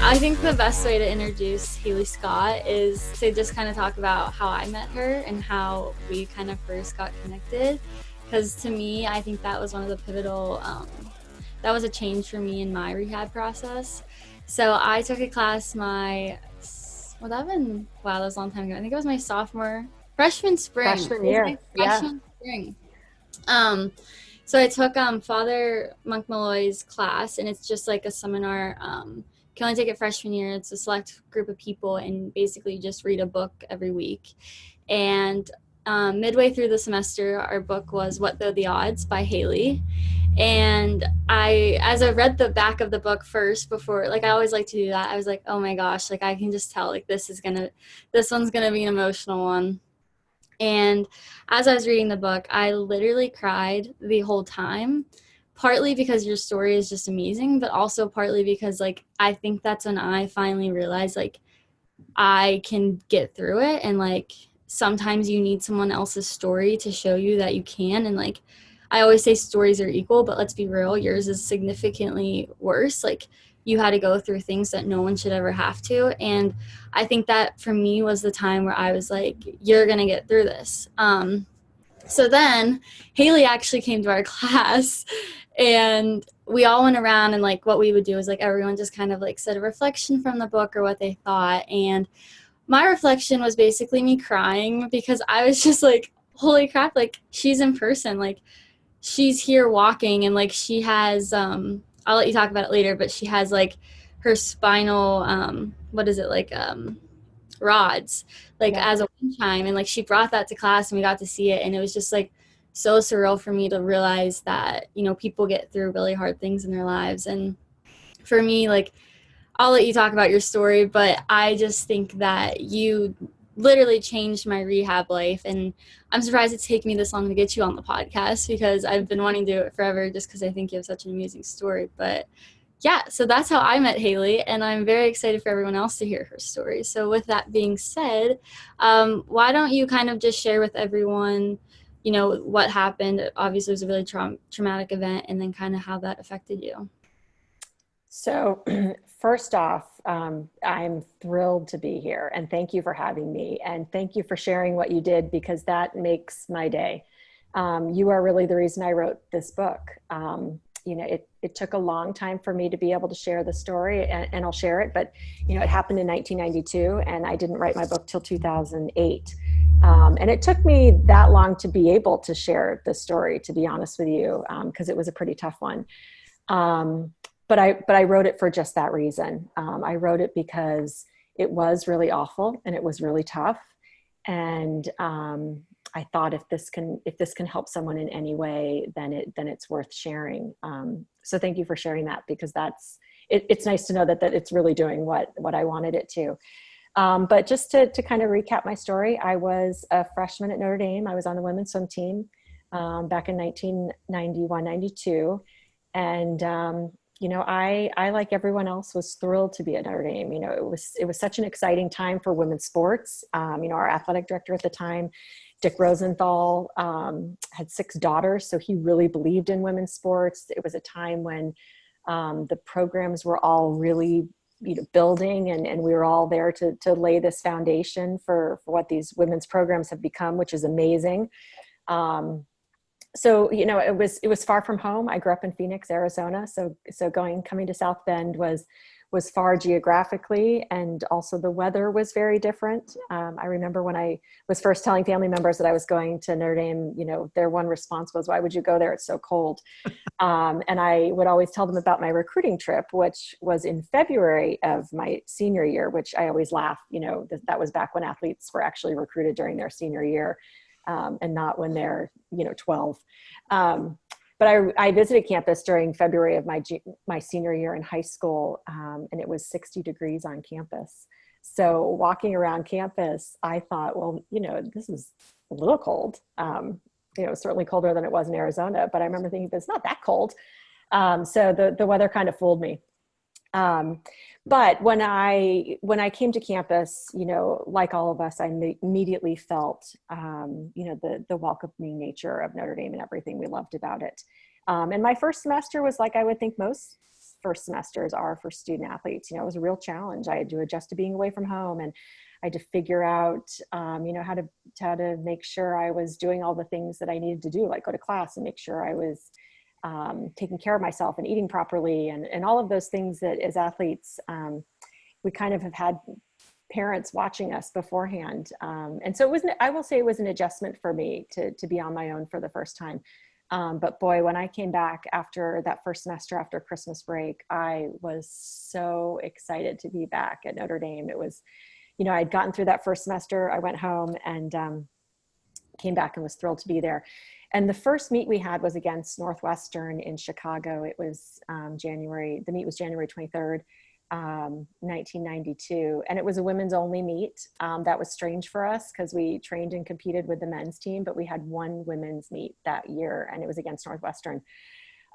I think the best way to introduce Haley Scott is to just kind of talk about how I met her and how we kind of first got connected. Because to me, I think that was one of the pivotal, that was a change for me in my rehab process. So I took a class that was a long time ago. I think it was my freshman spring. Freshman It was my year. Yeah. freshman spring. Um, so I took Father Monk Malloy's class, and it's just like a seminar. You can only take it freshman year. It's a select group of people, and basically just read a book every week. And midway through the semester, our book was "What Though the Odds" by Haley. And as I read the back of the book first before, like I always like to do that, I was like, oh my gosh, like I can just tell, like this one's gonna be an emotional one. And as I was reading the book, I literally cried the whole time, partly because your story is just amazing, but also partly because, like, I think that's when I finally realized, like, I can get through it. And, like, sometimes you need someone else's story to show you that you can. And, like, I always say stories are equal, but let's be real, yours is significantly worse. Like, you had to go through things that no one should ever have to. And I think that for me was the time where I was like, you're going to get through this. So then Haley actually came to our class, and we all went around, and like what we would do is like everyone just kind of like said a reflection from the book or what they thought. And my reflection was basically me crying because I was just like, holy crap, like she's in person, like she's here walking, and like she has I'll let you talk about it later, but she has like her spinal what is it, like rods, like Yeah. as a wind chime, and like she brought that to class and we got to see it, and it was just like so surreal for me to realize that, you know, people get through really hard things in their lives. And for me, like, I'll let you talk about your story, but I just think that you literally changed my rehab life. And I'm surprised it's taken me this long to get you on the podcast because I've been wanting to do it forever just because I think you have such an amazing story. But yeah, so that's how I met Haley, and I'm very excited for everyone else to hear her story. So with that being said, why don't you kind of just share with everyone, you know, what happened? Obviously, it was a really traumatic event, and then kind of how that affected you. So, first off, I'm thrilled to be here and thank you for having me. And thank you for sharing what you did because that makes my day. You are really the reason I wrote this book. It took a long time for me to be able to share the story, and I'll share it, but, it happened in 1992 and I didn't write my book till 2008. And it took me that long to be able to share the story, to be honest with you, because it was a pretty tough one. But I wrote it for just that reason. I wrote it because it was really awful and it was really tough. And I thought if this can help someone in any way, then it's worth sharing. So thank you for sharing that because it's nice to know that it's really doing what I wanted it to. But just to kind of recap my story, I was a freshman at Notre Dame. I was on the women's swim team back in 1991, 92. And I, like everyone else, was thrilled to be at Notre Dame. It was such an exciting time for women's sports. Our athletic director at the time, Dick Rosenthal, had 6 daughters, so he really believed in women's sports. It was a time when the programs were all really, building, and we were all there to lay this foundation for what these women's programs have become, which is amazing. So, it was far from home. I grew up in Phoenix, Arizona. So coming to South Bend was far geographically, and also the weather was very different. I remember when I was first telling family members that I was going to Notre Dame, their one response was, "Why would you go there? It's so cold." And I would always tell them about my recruiting trip, which was in February of my senior year, which I always laugh, that was back when athletes were actually recruited during their senior year. And not when they're, 12. But I visited campus during February of my senior year in high school, and it was 60 degrees on campus. So walking around campus, I thought, well, this is a little cold. Certainly colder than it was in Arizona, but I remember thinking, but it's not that cold. So the weather kind of fooled me. But when I came to campus, like all of us, I immediately felt, the welcoming nature of Notre Dame and everything we loved about it. And my first semester was like I would think most first semesters are for student athletes. You know, it was a real challenge. I had to adjust to being away from home, and I had to figure out, you know, how to make sure I was doing all the things that I needed to do, like go to class and make sure I was taking care of myself and eating properly, and all of those things that as athletes, we kind of have had parents watching us beforehand. And so I will say it was an adjustment for me to be on my own for the first time. But boy, when I came back after that first semester, after Christmas break, I was so excited to be back at Notre Dame. It was, you know, I'd gotten through that first semester. I went home and came back and was thrilled to be there. And the first meet we had was against Northwestern in Chicago. It was the meet was January 23rd. 1992, and it was a women's only meet. That was strange for us because we trained and competed with the men's team, but we had one women's meet that year, and it was against Northwestern.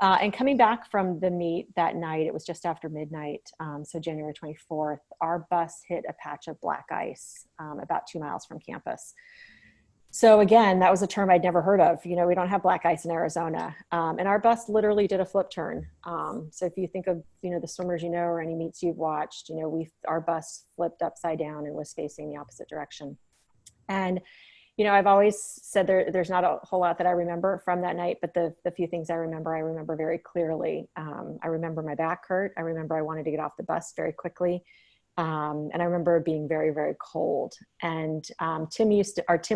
And coming back from the meet that night, it was just after midnight, so January 24th, our bus hit a patch of black ice about 2 miles from campus. So again, that was a term I'd never heard of. You know, we don't have black ice in Arizona. And our bus literally did a flip turn. So if you think of, you know, the swimmers, you know, or any meets you've watched, you know, our bus flipped upside down and was facing the opposite direction. And, you know, I've always said there's not a whole lot that I remember from that night, but the few things I remember very clearly. I remember my back hurt. I remember I wanted to get off the bus very quickly. And I remember being very, very cold. And Tim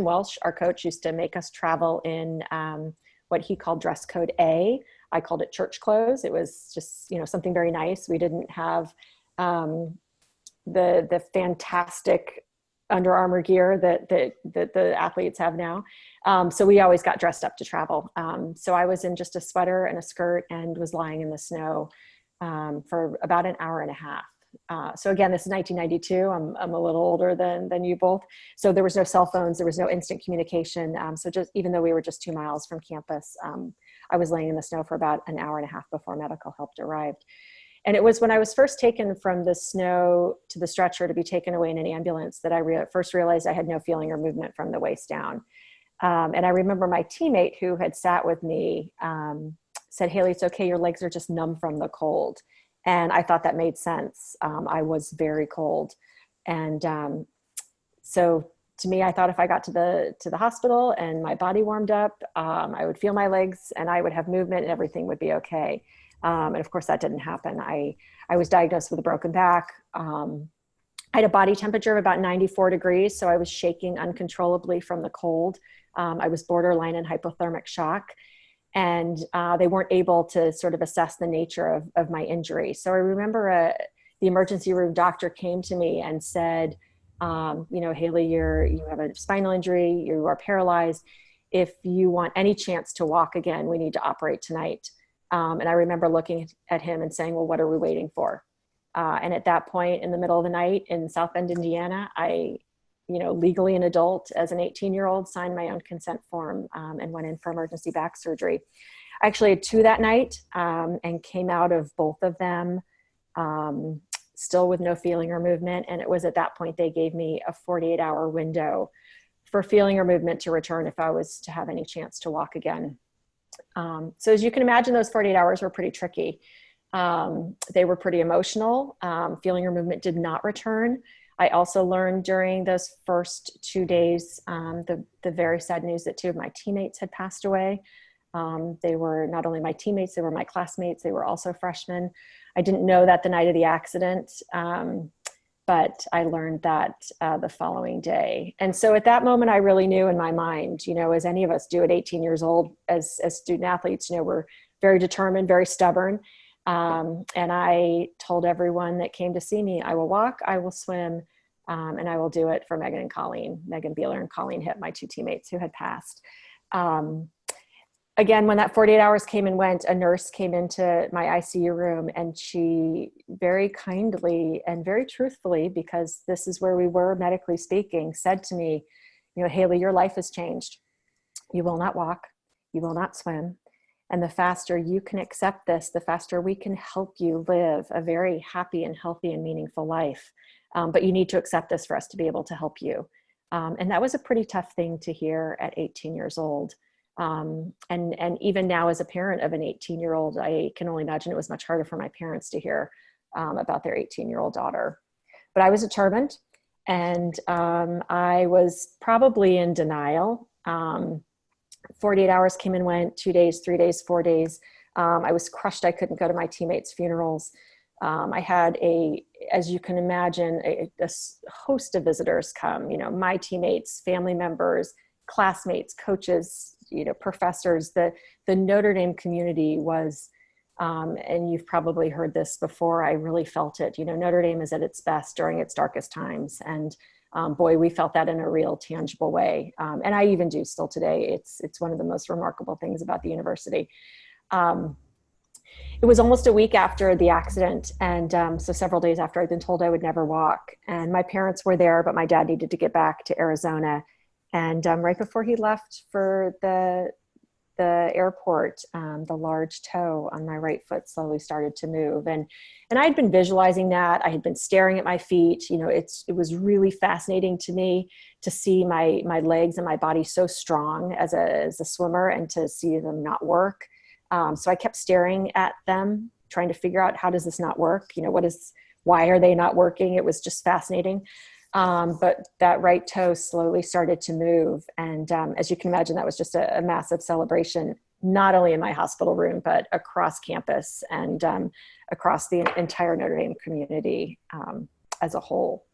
Welsh, our coach, used to make us travel in what he called dress code A. I called it church clothes. It was just, you know, something very nice. We didn't have the fantastic Under Armour gear that the athletes have now. So we always got dressed up to travel. So I was in just a sweater and a skirt and was lying in the snow for about an hour and a half. So again, this is 1992. I'm a little older than you both. So there was no cell phones. There was no instant communication. So just, even though we were just 2 miles from campus, I was laying in the snow for about an hour and a half before medical help arrived. And it was when I was first taken from the snow to the stretcher to be taken away in an ambulance that I first realized I had no feeling or movement from the waist down. And I remember my teammate who had sat with me said, "Haley, it's okay. Your legs are just numb from the cold." And I thought that made sense. I was very cold. And so to me, I thought if I got to the hospital and my body warmed up, I would feel my legs and I would have movement and everything would be okay. And of course that didn't happen. I was diagnosed with a broken back. I had a body temperature of about 94 degrees. So I was shaking uncontrollably from the cold. I was borderline in hypothermic shock. And they weren't able to sort of assess the nature of my injury. So I remember the emergency room doctor came to me and said, you know, "Haley, you have a spinal injury, you are paralyzed. If you want any chance to walk again, we need to operate tonight." And I remember looking at him and saying, "Well, what are we waiting for?" And at that point in the middle of the night in South Bend, Indiana, I, you know, legally an adult as an 18-year-old, signed my own consent form and went in for emergency back surgery. I actually had 2 that night and came out of both of them still with no feeling or movement. And it was at that point they gave me a 48-hour window for feeling or movement to return if I was to have any chance to walk again. So as you can imagine, those 48 hours were pretty tricky. They were pretty emotional. Feeling or movement did not return. I also learned during those first 2 days the very sad news that 2 of my teammates had passed away. They were not only my teammates, they were my classmates. They were also freshmen. I didn't know that the night of the accident, but I learned that the following day. And so at that moment, I really knew in my mind, you know, as any of us do at 18 years old as student athletes, you know, we're very determined, very stubborn. And I told everyone that came to see me, I will walk, I will swim, and I will do it for Megan and Colleen, Megan Beeler and Colleen Hipp, my 2 teammates who had passed. Again, when that 48 hours came and went, a nurse came into my ICU room and she very kindly and very truthfully, because this is where we were medically speaking, said to me, you know, "Haley, your life has changed. You will not walk, you will not swim. And the faster you can accept this, the faster we can help you live a very happy and healthy and meaningful life. But you need to accept this for us to be able to help you." And that was a pretty tough thing to hear at 18 years old. And even now as a parent of an 18-year-old, I can only imagine it was much harder for my parents to hear about their 18-year-old daughter. But I was determined, and I was probably in denial. 48 hours came and went, 2 days, 3 days, 4 days. I was crushed. I couldn't go to my teammates' funerals. I had as you can imagine, a host of visitors come, my teammates, family members, classmates, coaches, professors. The Notre Dame community was, and you've probably heard this before, I really felt it. Notre Dame is at its best during its darkest times. And boy, we felt that in a real tangible way. And I even do still today. It's one of the most remarkable things about the university. It was almost a week after the accident. And so several days after I'd been told I would never walk. And my parents were there, but my dad needed to get back to Arizona. And right before he left for the airport, the large toe on my right foot slowly started to move. And I'd been visualizing that. I had been staring at my feet. It was really fascinating to me to see my legs and my body so strong as a swimmer, and to see them not work. So I kept staring at them, trying to figure out, how does this not work? Why are they not working? It was just fascinating. But that right toe slowly started to move. And as you can imagine, that was just a massive celebration, not only in my hospital room, but across campus and across the entire Notre Dame community as a whole.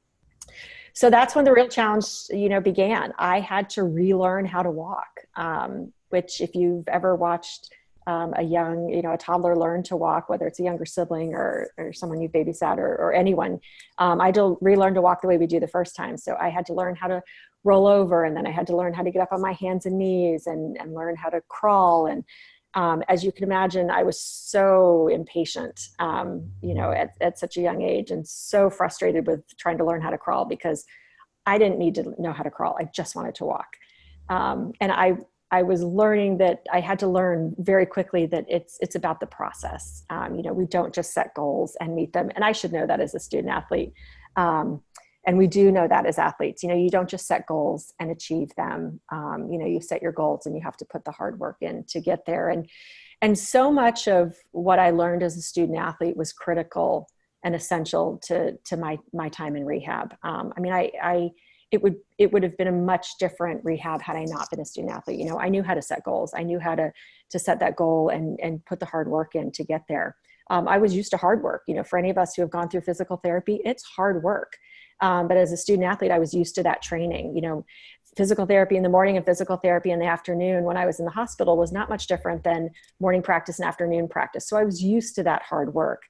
So that's when the real challenge, began. I had to relearn how to walk, which, if you've ever watched a toddler learn to walk, whether it's a younger sibling or someone you babysat or anyone, I had to relearn to walk the way we do the first time. So I had to learn how to roll over, and then I had to learn how to get up on my hands and knees and learn how to crawl. And as you can imagine, I was so impatient, at such a young age, and so frustrated with trying to learn how to crawl, because I didn't need to know how to crawl. I just wanted to walk. And I was learning that I had to learn very quickly that it's about the process. We don't just set goals and meet them. And I should know that as a student athlete. And we do know that as athletes. You don't just set goals and achieve them. You set your goals, and you have to put the hard work in to get there. And so much of what I learned as a student athlete was critical and essential to my time in rehab. It would have been a much different rehab had I not been a student athlete. I knew how to set goals. I knew how to set that goal and put the hard work in to get there. I was used to hard work. For any of us who have gone through physical therapy, it's hard work. But as a student athlete, I was used to that training. Physical therapy in the morning and physical therapy in the afternoon when I was in the hospital was not much different than morning practice and afternoon practice. So I was used to that hard work.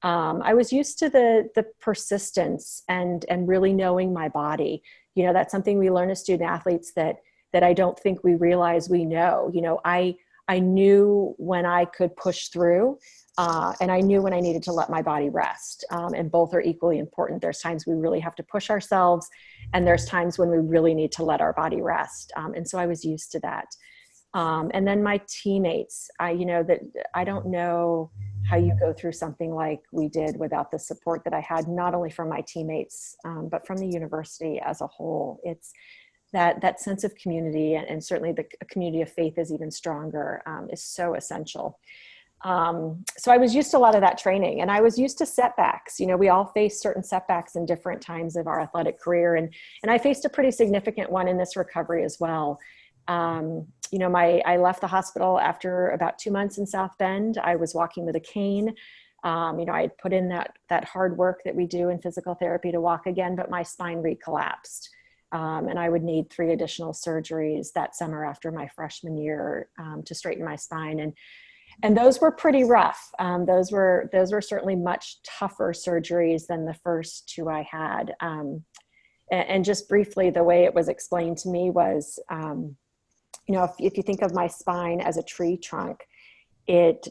I was used to the persistence and really knowing my body. That's something we learn as student athletes that I don't think we realize we know. I knew when I could push through, and I knew when I needed to let my body rest. And both are equally important. There's times we really have to push ourselves, and there's times when we really need to let our body rest. And so I was used to that. And then my teammates, I don't know how you go through something like we did without the support that I had, not only from my teammates, but from the university as a whole. It's that sense of community, and certainly the community of faith is even stronger, is so essential. So I was used to a lot of that training, and I was used to setbacks. We all face certain setbacks in different times of our athletic career. And I faced a pretty significant one in this recovery as well. I left the hospital after about 2 months in South Bend. I was walking with a cane. I had put in that hard work that we do in physical therapy to walk again, but my spine recollapsed. And I would need 3 additional surgeries that summer after my freshman year to straighten my spine. And those were pretty rough. Those were certainly much tougher surgeries than the first 2 I had. And just briefly, the way it was explained to me was, if you think of my spine as a tree trunk,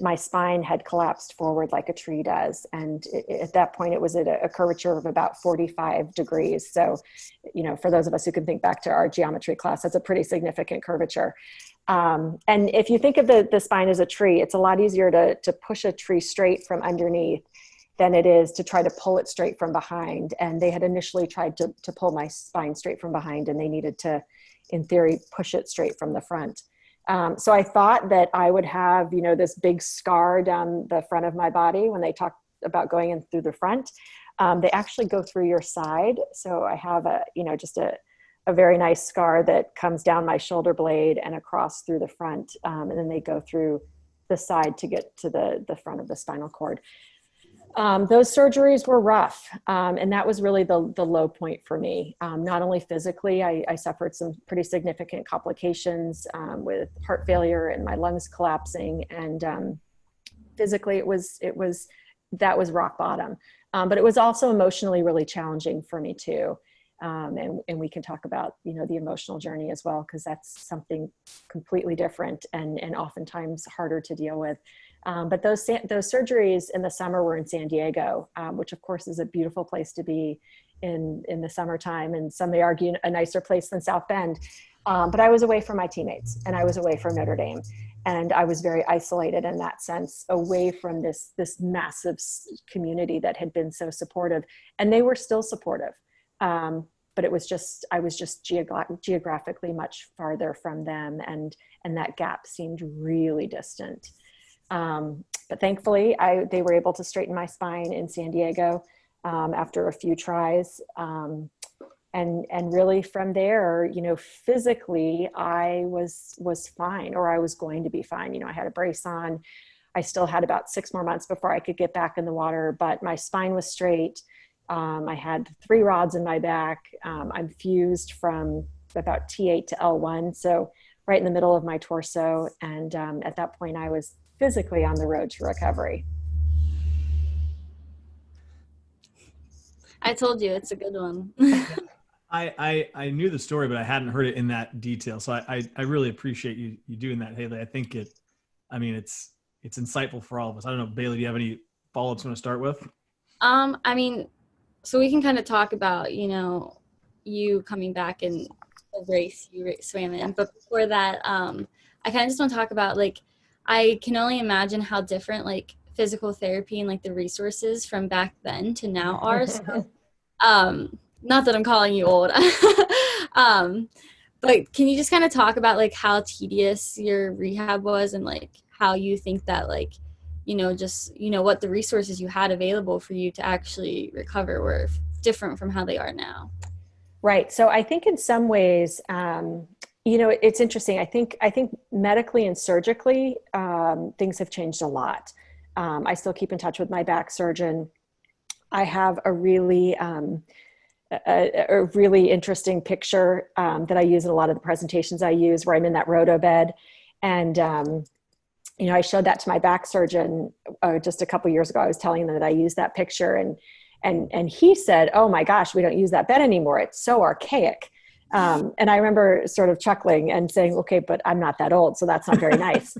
my spine had collapsed forward like a tree does. And at that point, it was at a curvature of about 45 degrees. So, for those of us who can think back to our geometry class, that's a pretty significant curvature. And if you think of the spine as a tree, it's a lot easier to push a tree straight from underneath than it is to try to pull it straight from behind. And they had initially tried to pull my spine straight from behind, and they needed to, in theory, push it straight from the front. So I thought that I would have, this big scar down the front of my body when they talked about going in through the front. They actually go through your side. So I have just a very nice scar that comes down my shoulder blade and across through the front. And then they go through the side to get to the front of the spinal cord. Those surgeries were rough. And that was really the low point for me. Not only physically, I suffered some pretty significant complications with heart failure and my lungs collapsing. And physically, that was rock bottom. But it was also emotionally really challenging for me too. And we can talk about, the emotional journey as well, because that's something completely different and oftentimes harder to deal with. But those surgeries in the summer were in San Diego, which of course is a beautiful place to be in the summertime. And some may argue a nicer place than South Bend. But I was away from my teammates and I was away from Notre Dame. And I was very isolated in that sense, away from this massive community that had been so supportive. And they were still supportive. But I was just geographically much farther from them. And that gap seemed really distant. But thankfully they were able to straighten my spine in San Diego, after a few tries. And really from there, physically I was fine, or I was going to be fine. I had a brace on. I still had about 6 more months before I could get back in the water, but my spine was straight. I had 3 rods in my back. I'm fused from about T8 to L1. So right in the middle of my torso. And at that point I was physically on the road to recovery. I told you it's a good one. I knew the story, but I hadn't heard it in that detail. So I really appreciate you doing that, Haley. I think it's insightful for all of us. I don't know, Bailey, do you have any follow-ups you want to start with? So we can kind of talk about, you coming back in the race you swam in. But before that, I kind of just want to talk about, I can only imagine how different, physical therapy and, the resources from back then to now are. So, not that I'm calling you old. But can you just kind of talk about, how tedious your rehab was and, how you think that, what the resources you had available for you to actually recover were different from how they are now? Right. So I think in some ways, it's interesting. I think medically and surgically, things have changed a lot. I still keep in touch with my back surgeon. I have a really interesting picture that I use in a lot of the presentations I use, where I'm in that roto bed. And I showed that to my back surgeon just a couple years ago. I was telling them that I used that picture, and he said, "Oh my gosh, we don't use that bed anymore. It's so archaic." And I remember sort of chuckling and saying, "Okay, but I'm not that old, so that's not very nice."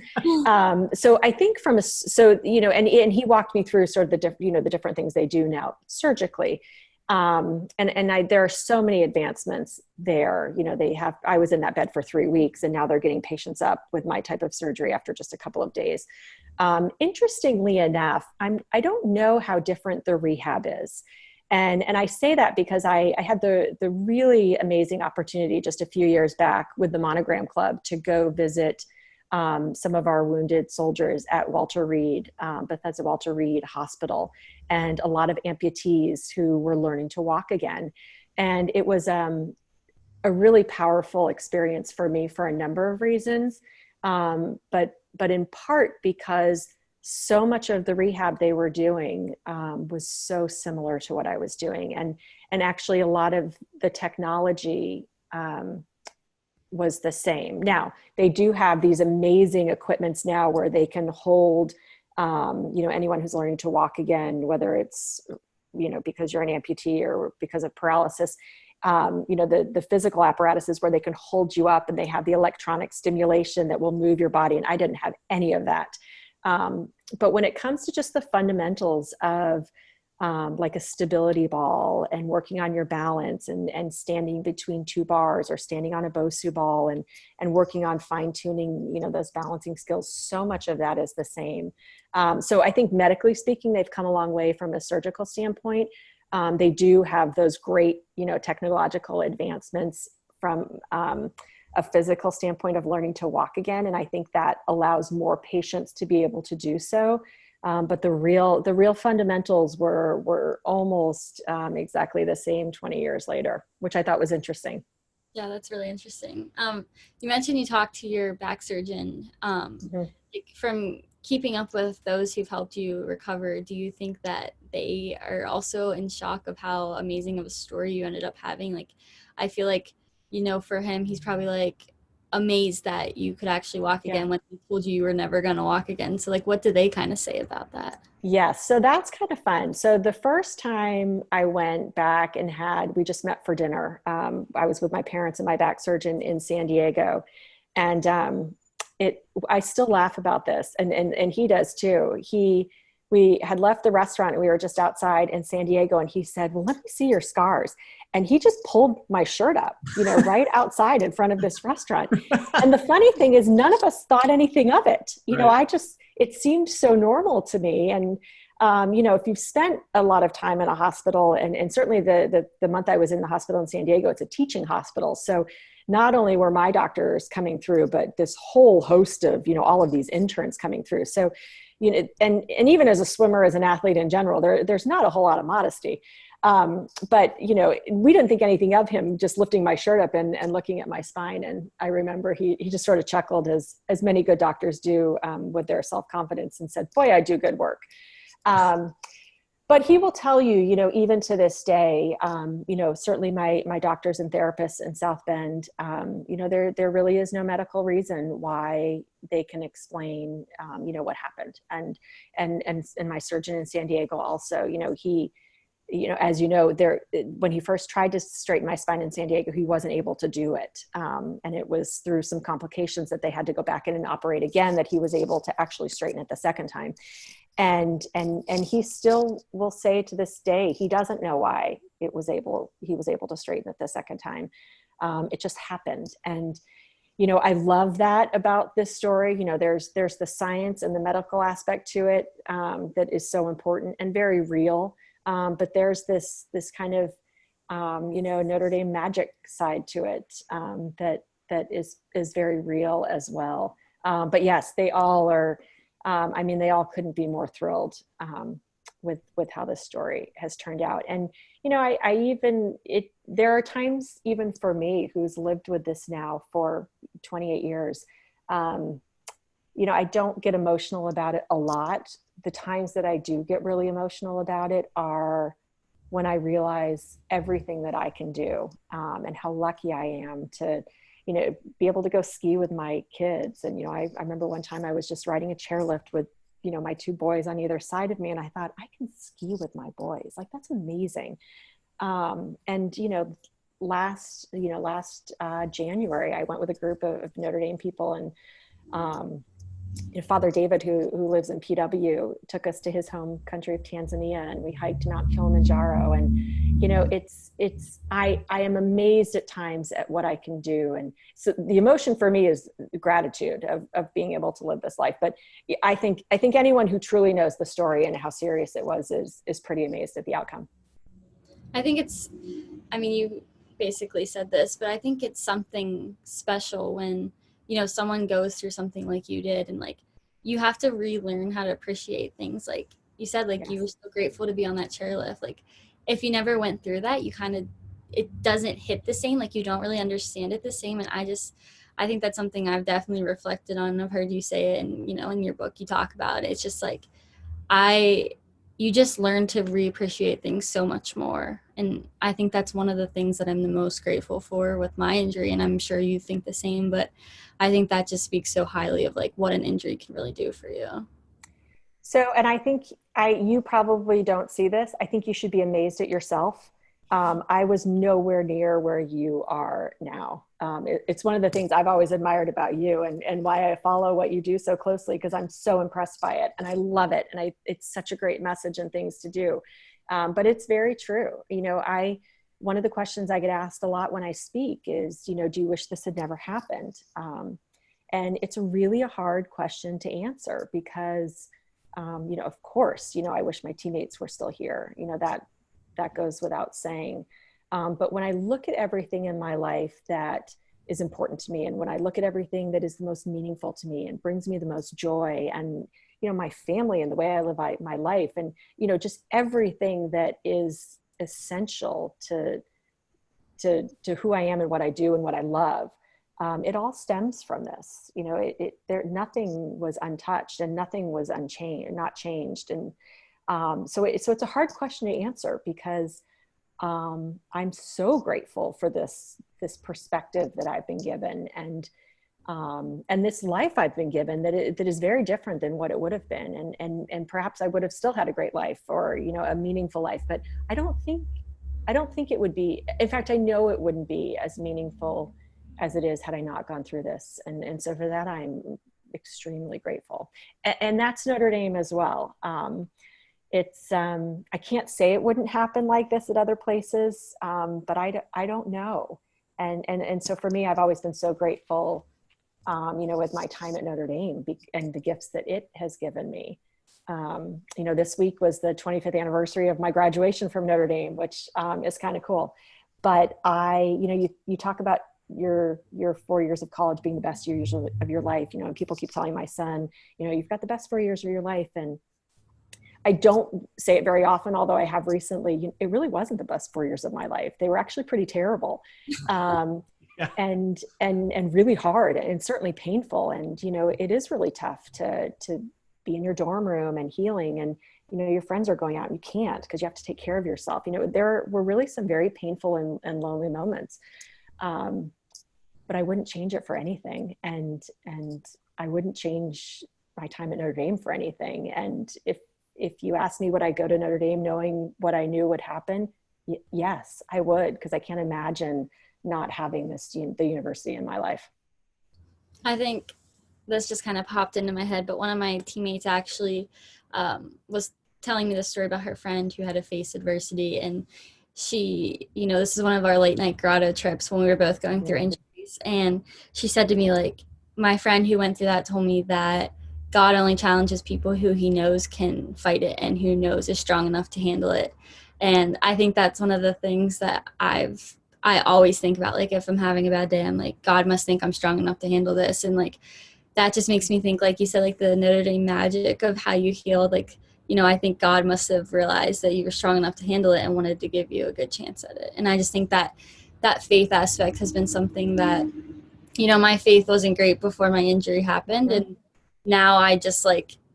So I think and he walked me through sort of the different things they do now surgically. There are so many advancements there. I was in that bed for 3 weeks, and now they're getting patients up with my type of surgery after just a couple of days. Interestingly enough, I don't know how different the rehab is. And I say that because I had the really amazing opportunity just a few years back with the Monogram Club to go visit some of our wounded soldiers at Bethesda Walter Reed Hospital, and a lot of amputees who were learning to walk again. And it was a really powerful experience for me for a number of reasons, but in part because so much of the rehab they were doing was so similar to what I was doing. And actually a lot of the technology was the same. Now, they do have these amazing equipments now where they can hold, anyone who's learning to walk again, whether it's, because you're an amputee or because of paralysis, the physical apparatuses where they can hold you up, and they have the electronic stimulation that will move your body. And I didn't have any of that. But when it comes to just the fundamentals of like a stability ball and working on your balance and standing between 2 bars or standing on a Bosu ball and working on fine tuning, those balancing skills, so much of that is the same. So I think medically speaking, they've come a long way from a surgical standpoint. They do have those great, technological advancements from a physical standpoint of learning to walk again. And I think that allows more patients to be able to do so. But the real fundamentals were almost exactly the same 20 years later, which I thought was interesting. Yeah, that's really interesting. You mentioned you talked to your back surgeon. Like, from keeping up with those who've helped you recover, do you think that they are also in shock of how amazing of a story you ended up having? Like, I feel like, for him, he's probably like amazed that you could actually walk again when he told you were never going to walk again. So like, what did they kind of say about that? Yes, so that's kind of fun. So the first time I went back and we just met for dinner. I was with my parents and my back surgeon in San Diego, and I still laugh about this, and he does too. We had left the restaurant and we were just outside in San Diego, and he said, "Well, let me see your scars." And he just pulled my shirt up, right outside in front of this restaurant. And the funny thing is, none of us thought anything of it. It seemed so normal to me. And, if you've spent a lot of time in a hospital, and certainly the month I was in the hospital in San Diego, it's a teaching hospital. So not only were my doctors coming through, but this whole host of, all of these interns coming through. So, and even as a swimmer, as an athlete in general, there's not a whole lot of modesty. But we didn't think anything of him just lifting my shirt up and looking at my spine. And I remember he just sort of chuckled, as many good doctors do, with their self-confidence, and said, "Boy, I do good work." But he will tell you, even to this day, certainly my doctors and therapists in South Bend, there really is no medical reason why they can explain, what happened. And my surgeon in San Diego also, he, as when he first tried to straighten my spine in San Diego, he wasn't able to do it. And it was through some complications that they had to go back in and operate again, that he was able to actually straighten it the second time. And he still will say to this day, he doesn't know why he was able to straighten it the second time. It just happened. And, I love that about this story. There's the science and the medical aspect to it, that is so important and very real. But there's this kind of, Notre Dame magic side to it, that is very real as well. But yes, they all are, they all couldn't be more thrilled, with how this story has turned out. And, there are times, even for me, who's lived with this now for 28 years, I don't get emotional about it a lot. The times that I do get really emotional about it are when I realize everything that I can do, and how lucky I am to, be able to go ski with my kids. And, I remember one time I was just riding a chairlift with, my two boys on either side of me. And I thought, I can ski with my boys. Like, that's amazing. And, last January, I went with a group of Notre Dame people, and, Father David, who lives in PW, took us to his home country of Tanzania, and we hiked Mount Kilimanjaro. And, I am amazed at times at what I can do. And so the emotion for me is gratitude of being able to live this life. But I think anyone who truly knows the story and how serious it was is pretty amazed at the outcome. I think you basically said this, but I think it's something special when, someone goes through something like you did, and like, you have to relearn how to appreciate things. Like you said, like, yes, you were so grateful to be on that chairlift. Like, if you never went through that, it doesn't hit the same. Like, you don't really understand it the same. And I think that's something I've definitely reflected on. I've heard you say it, and, in your book, you talk about it. It's just like, you just learn to reappreciate things so much more. And I think that's one of the things that I'm the most grateful for with my injury. And I'm sure you think the same, but I think that just speaks so highly of like what an injury can really do for you. So, and I think you probably don't see this. I think you should be amazed at yourself. I was nowhere near where you are now. It's one of the things I've always admired about you, and why I follow what you do so closely, because I'm so impressed by it and I love it. And it's such a great message and things to do. But it's very true. One of the questions I get asked a lot when I speak is, do you wish this had never happened? And it's really a hard question to answer because, of course, I wish my teammates were still here. That goes without saying. But when I look at everything in my life that is important to me, and when I look at everything that is the most meaningful to me and brings me the most joy, and my family and the way I live my life, and just everything that is essential to who I am and what I do and what I love, it all stems from this. Nothing was untouched and nothing was not changed, and so it's a hard question to answer, because I'm so grateful for this perspective that I've been given, and this life I've been given that is very different than what it would have been. And perhaps I would have still had a great life, or, a meaningful life, but I don't think it would be. In fact, I know it wouldn't be as meaningful as it is had I not gone through this. And so for that, I'm extremely grateful. And that's Notre Dame as well. It's, I can't say it wouldn't happen like this at other places, but I don't know. And so for me, I've always been so grateful, with my time at Notre Dame and the gifts that it has given me. This week was the 25th anniversary of my graduation from Notre Dame, which is kind of cool. But you talk about your 4 years of college being the best years of your life, and people keep telling my son, you've got the best 4 years of your life. And I don't say it very often, although I have recently. It really wasn't the best 4 years of my life. They were actually pretty terrible. Yeah. and really hard, and certainly painful. And, it is really tough to be in your dorm room and healing, and, your friends are going out and you can't, because you have to take care of yourself. There were really some very painful and lonely moments. But I wouldn't change it for anything. And I wouldn't change my time at Notre Dame for anything. And if you ask me, would I go to Notre Dame knowing what I knew would happen? Yes, I would, because I can't imagine not having the university in my life. I think this just kind of popped into my head, but one of my teammates actually was telling me the story about her friend who had to face adversity. And she, this is one of our late night grotto trips when we were both going through injuries. And she said to me, like, my friend who went through that told me that God only challenges people who he knows can fight it and who knows is strong enough to handle it. And I think that's one of the things that I always think about. Like, if I'm having a bad day, I'm like, God must think I'm strong enough to handle this. And like, that just makes me think, like you said, like the Notre Dame magic of how you healed. Like, I think God must have realized that you were strong enough to handle it and wanted to give you a good chance at it. And I just think that faith aspect has been something that, my faith wasn't great before my injury happened. And now I just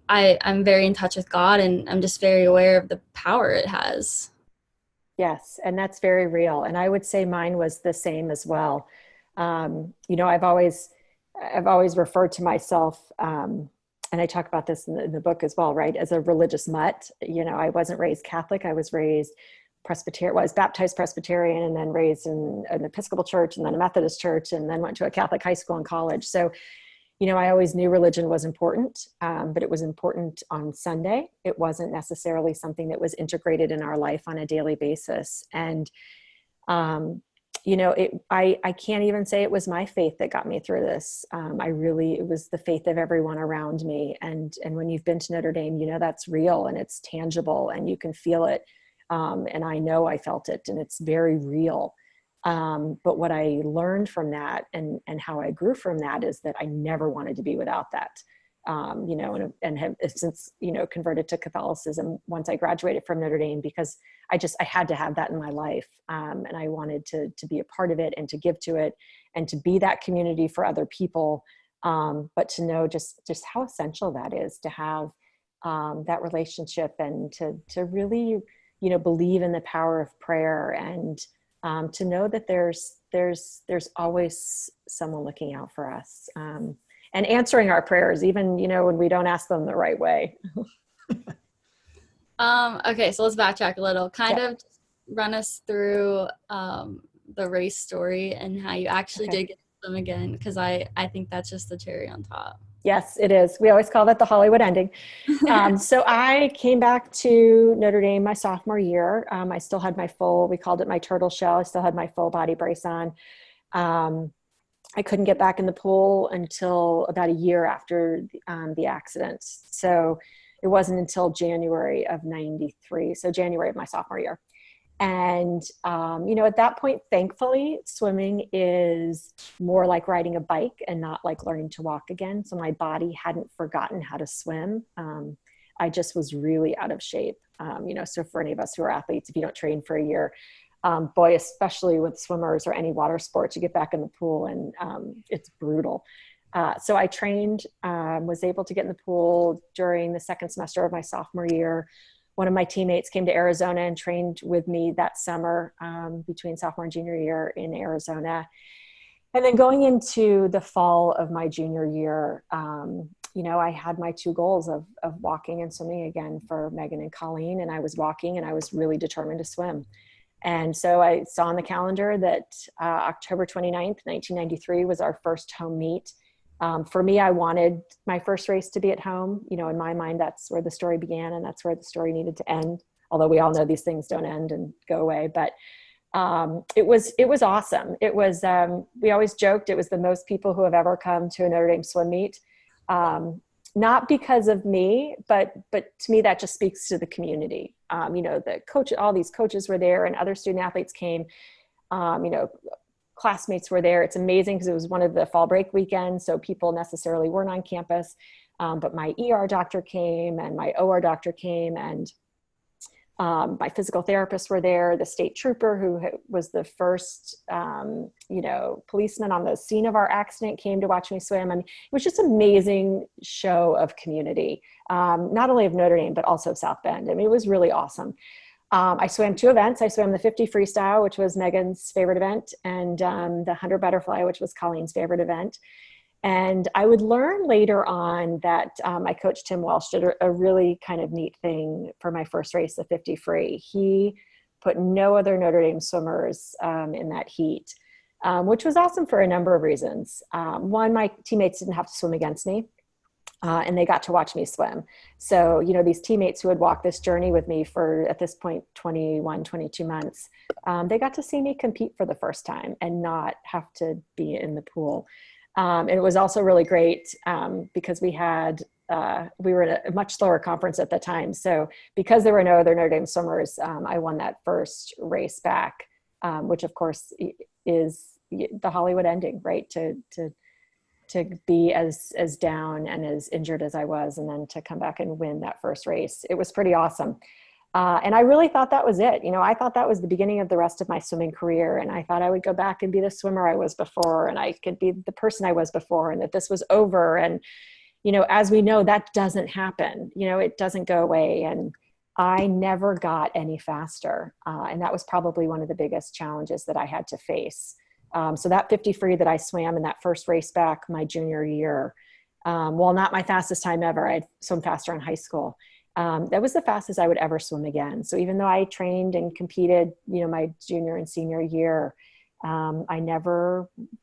I'm very in touch with God, and I'm just very aware of the power it has. Yes. And that's very real. And I would say mine was the same as well. I've always referred to myself, and I talk about this in the book as well, right, as a religious mutt. I wasn't raised Catholic. I was raised Presbyterian. Well, I was baptized Presbyterian, and then raised in an Episcopal church, and then a Methodist church, and then went to a Catholic high school and college. So, I always knew religion was important, but it was important on Sunday. It wasn't necessarily something that was integrated in our life on a daily basis. And, I can't even say it was my faith that got me through this. It was the faith of everyone around me. And when you've been to Notre Dame, that's real and it's tangible and you can feel it. And I know I felt it, and it's very real. But what I learned from that and how I grew from that is that I never wanted to be without that. And have since, converted to Catholicism once I graduated from Notre Dame, because I had to have that in my life. And I wanted to be a part of it and to give to it and to be that community for other people. But to know just how essential that is, to have that relationship, and to really, believe in the power of prayer, and to know that there's always someone looking out for us. And answering our prayers, even, when we don't ask them the right way. Okay, so let's backtrack a little. Kind of run us through the race story and how you actually did get them again, because I think that's just the cherry on top. Yes, it is. We always call that the Hollywood ending. So I came back to Notre Dame my sophomore year. I still had we called it my turtle shell. I still had my full body brace on. I couldn't get back in the pool until about a year after the accident. So it wasn't until January of '93. So January of my sophomore year. And, at that point, thankfully, swimming is more like riding a bike and not like learning to walk again. So my body hadn't forgotten how to swim. I just was really out of shape. So for any of us who are athletes, if you don't train for a year, boy, especially with swimmers or any water sports, you get back in the pool and it's brutal. So I trained, was able to get in the pool during the second semester of my sophomore year. One of my teammates came to Arizona and trained with me that summer between sophomore and junior year in Arizona. And then going into the fall of my junior year, I had my two goals of walking and swimming again for Megan and Colleen. And I was walking and I was really determined to swim. And so I saw on the calendar that October 29th, 1993 was our first home meet. For me, I wanted my first race to be at home. In my mind, that's where the story began and that's where the story needed to end. Although we all know these things don't end and go away, but it was awesome. It was, we always joked, it was the most people who have ever come to a Notre Dame swim meet. Not because of me, but to me, that just speaks to the community. The coach, all these coaches were there and other student athletes came, classmates were there. It's amazing because it was one of the fall break weekends, so people necessarily weren't on campus. But my ER doctor came and my OR doctor came and my physical therapists were there. The state trooper who was the first, policeman on the scene of our accident came to watch me swim. I mean, it was just an amazing show of community, not only of Notre Dame, but also of South Bend. I mean, it was really awesome. I swam two events. I swam the 50 freestyle, which was Megan's favorite event, and the 100 butterfly, which was Colleen's favorite event. And I would learn later on that my coach, Tim Walsh, did a really kind of neat thing for my first race, the 50 free. He put no other Notre Dame swimmers in that heat, which was awesome for a number of reasons. One, my teammates didn't have to swim against me. And they got to watch me swim. So, these teammates who had walked this journey with me for, at this point, 21, 22 months, they got to see me compete for the first time and not have to be in the pool. And it was also really great because we were at a much slower conference at the time. So because there were no other Notre Dame swimmers, I won that first race back, which of course is the Hollywood ending, right? To be as down and as injured as I was, and then to come back and win that first race. It was pretty awesome. And I really thought that was it. I thought that was the beginning of the rest of my swimming career. And I thought I would go back and be the swimmer I was before, and I could be the person I was before, and that this was over. And, as we know, that doesn't happen. It doesn't go away. And I never got any faster. And that was probably one of the biggest challenges that I had to face. So that 50 free that I swam in that first race back my junior year, while not my fastest time ever, I'd swum faster in high school. That was the fastest I would ever swim again. So even though I trained and competed, my junior and senior year, I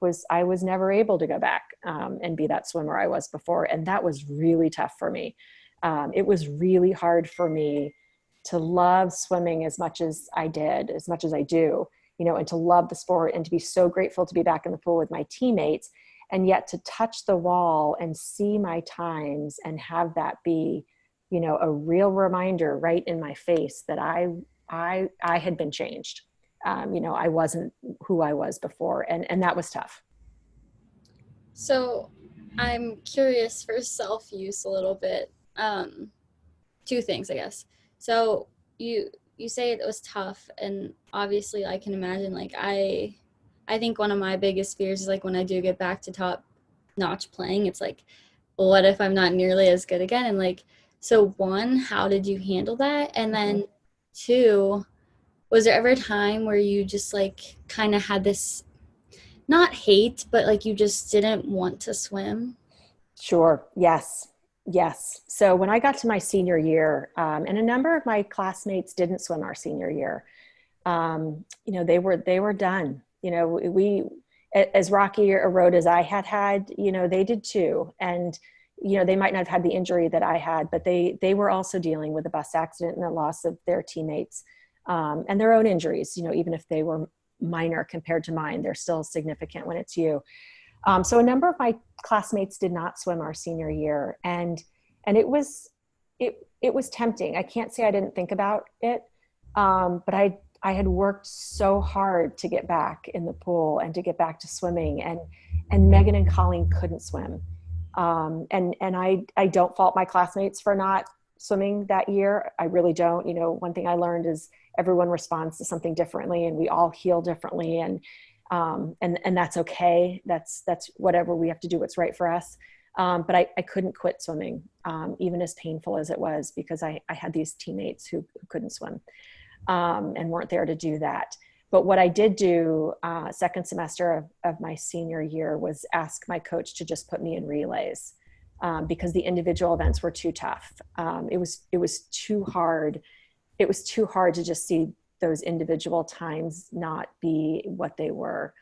was never able to go back and be that swimmer I was before. And that was really tough for me. It was really hard for me to love swimming as much as I did, as much as I do. And to love the sport and to be so grateful to be back in the pool with my teammates, and yet to touch the wall and see my times and have that be, a real reminder right in my face that I had been changed. I wasn't who I was before, and that was tough. So I'm curious for self-use a little bit. Two things, I guess. So you say it was tough, and obviously I can imagine, like, I think one of my biggest fears is, like, when I do get back to top notch playing, it's like, well, what if I'm not nearly as good again? And like, so one, how did you handle that? And then two, was there ever a time where you just like kind of had this, not hate, but like you just didn't want to swim? Sure. Yes. So when I got to my senior year, and a number of my classmates didn't swim our senior year, they were done. We, as rocky a road as I had, they did too. And, they might not have had the injury that I had, but they were also dealing with a bus accident and the loss of their teammates, and their own injuries. Even if they were minor compared to mine, they're still significant when it's you. So a number of my classmates did not swim our senior year, and it was tempting. I can't say I didn't think about it, but I had worked so hard to get back in the pool and to get back to swimming, and Megan and Colleen couldn't swim. And I don't fault my classmates for not swimming that year. I really don't. You know, one thing I learned is everyone responds to something differently, and we all heal differently. And that's okay. That's whatever, we have to do what's right for us. But I couldn't quit swimming, even as painful as it was, because I had these teammates who couldn't swim, and weren't there to do that. But what I did do, second semester of my senior year, was ask my coach to just put me in relays, because the individual events were too tough. It was too hard. It was too hard to just see those individual times not be what they were.